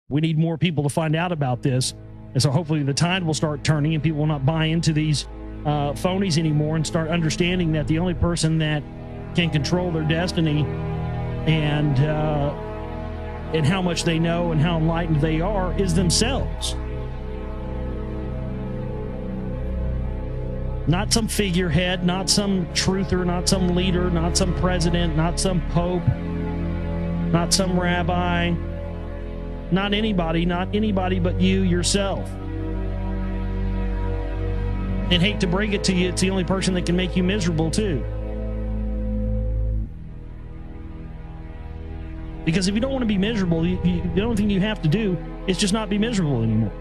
We need more people to find out about this. And so hopefully the tide will start turning and people will not buy into these phonies anymore and start understanding that the only person that can control their destiny and how much they know and how enlightened they are is themselves. Not some figurehead, not some truther, not some leader, not some president, not some pope, not some rabbi, not anybody but you yourself. And hate to break it to you, it's the only person that can make you miserable too. Because if you don't want to be miserable, the only thing you have to do is just not be miserable anymore.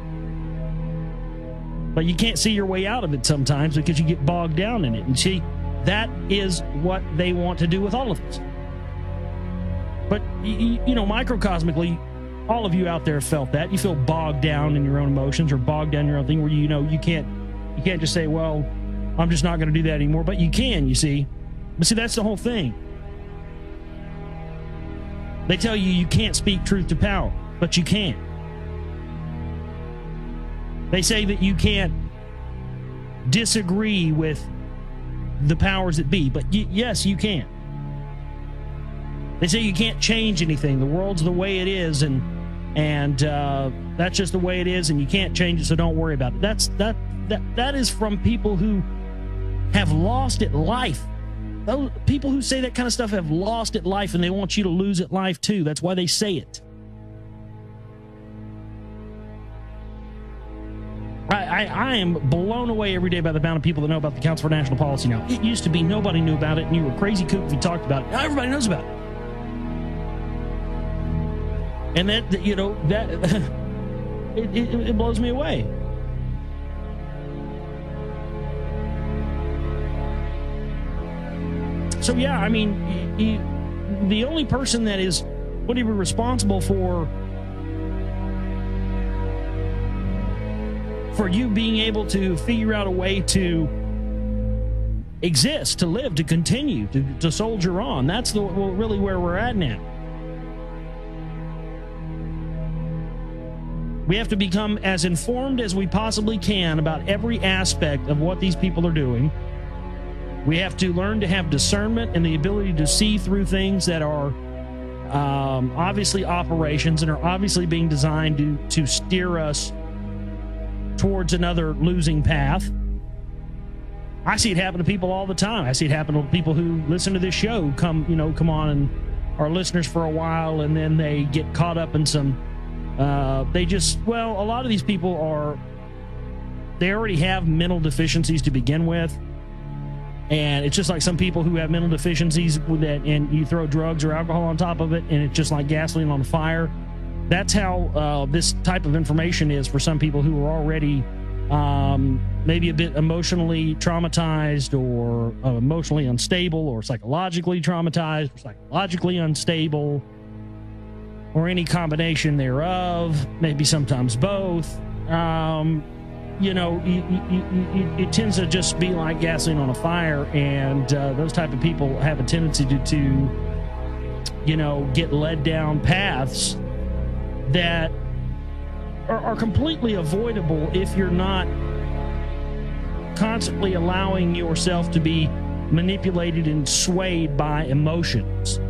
But you can't see your way out of it sometimes because you get bogged down in it. And see, that is what they want to do with all of us. But, you know, microcosmically, all of you out there have felt that. You feel bogged down in your own emotions or bogged down in your own thing where, you know, you can't just say, well, I'm just not going to do that anymore. But you can, you see. But see, that's the whole thing. They tell you you can't speak truth to power, but you can. They say that you can't disagree with the powers that be, but yes, you can. They say you can't change anything. The world's the way it is, and that's just the way it is, and you can't change it, so don't worry about it. That is from people who have lost at life. Those people who say that kind of stuff have lost at life, and they want you to lose at life too. That's why they say it. I am blown away every day by the amount of people that know about the Council for National Policy now. It used to be nobody knew about it, and you were a crazy kook if you talked about it. Now everybody knows about it. And that, you know, that it blows me away. So yeah, I mean, the only person that is would be responsible for you being able to figure out a way to exist, to live, to continue, to soldier on. That's really where we're at now. We have to become as informed as we possibly can about every aspect of what these people are doing. We have to learn to have discernment and the ability to see through things that are obviously operations and are obviously being designed to steer us towards another losing path. I see it happen to people all the time. I see it happen to people who listen to this show, come on and are listeners for a while, and then they get caught up in some a lot of these people they already have mental deficiencies to begin with. And it's just like some people who have mental deficiencies with that, and you throw drugs or alcohol on top of it, and it's just like gasoline on fire. That's how this type of information is for some people who are already maybe a bit emotionally traumatized or emotionally unstable or psychologically traumatized or psychologically unstable or any combination thereof, maybe sometimes both. It tends to just be like gasoline on a fire, and those type of people have a tendency to get led down paths that are completely avoidable if you're not constantly allowing yourself to be manipulated and swayed by emotions.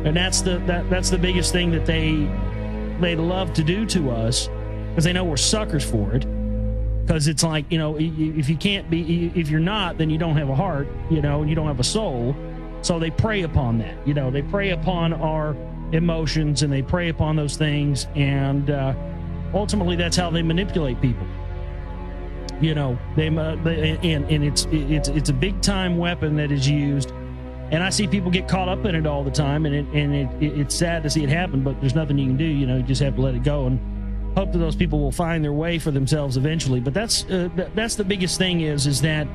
And that's the biggest thing that they love to do to us, because they know we're suckers for it. Because it's like, if you're not, then you don't have a heart, and you don't have a soul. So they prey upon that. They prey upon our emotions, and they prey upon those things, and ultimately that's how they manipulate people. It's a big time weapon that is used, and I see people get caught up in it all the time, and it's sad to see it happen, but there's nothing you can do. You just have to let it go and hope that those people will find their way for themselves eventually. But that's the biggest thing is that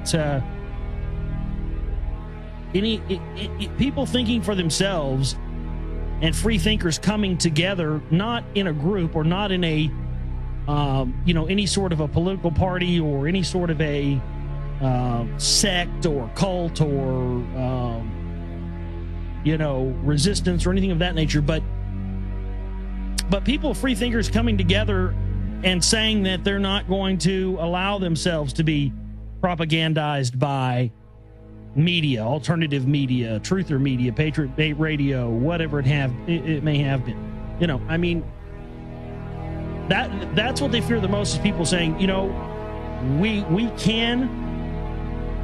people thinking for themselves and free thinkers coming together, not in a group or not in a any sort of a political party or any sort of a sect or cult or resistance or anything of that nature, but But people, free thinkers coming together and saying that they're not going to allow themselves to be propagandized by media, alternative media, truther media, Patriot Bait Radio, whatever it may have been. You know, I mean, that's what they fear the most, is people saying, you know, we can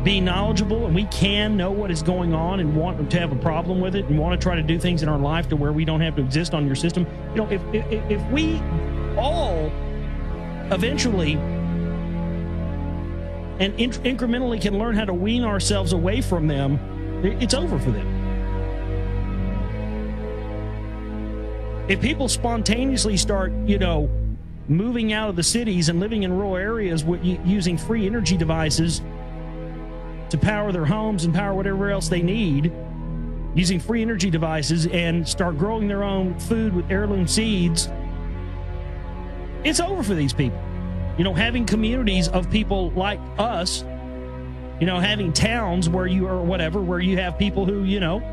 be knowledgeable and we can know what is going on and want to have a problem with it and want to try to do things in our life to where we don't have to exist on your system. You know, if we all eventually and incrementally can learn how to wean ourselves away from them, it's over for them. If people spontaneously start, you know, moving out of the cities and living in rural areas using free energy devices to power their homes and power whatever else they need, using free energy devices, and start growing their own food with heirloom seeds, it's over for these people. You know, having communities of people like us, you know, having towns where you are whatever, where you have people who, you know,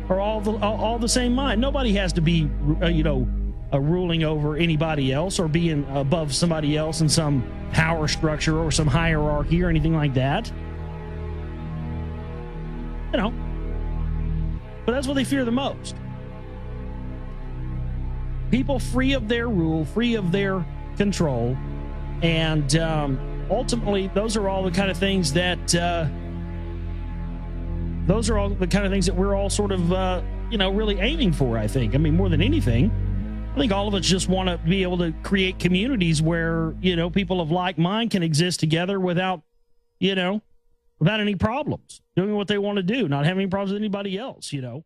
are all the same mind. Nobody has to be, you know, ruling over anybody else or being above somebody else in some power structure or some hierarchy or anything like that. You know, but that's what they fear the most. People free of their rule, free of their control. And ultimately, those are all the kind of things that we're all sort of, you know, really aiming for, I think. I mean, more than anything, I think all of us just want to be able to create communities where, you know, people of like mind can exist together without, you know, without any problems, doing what they want to do, not having any problems with anybody else, you know.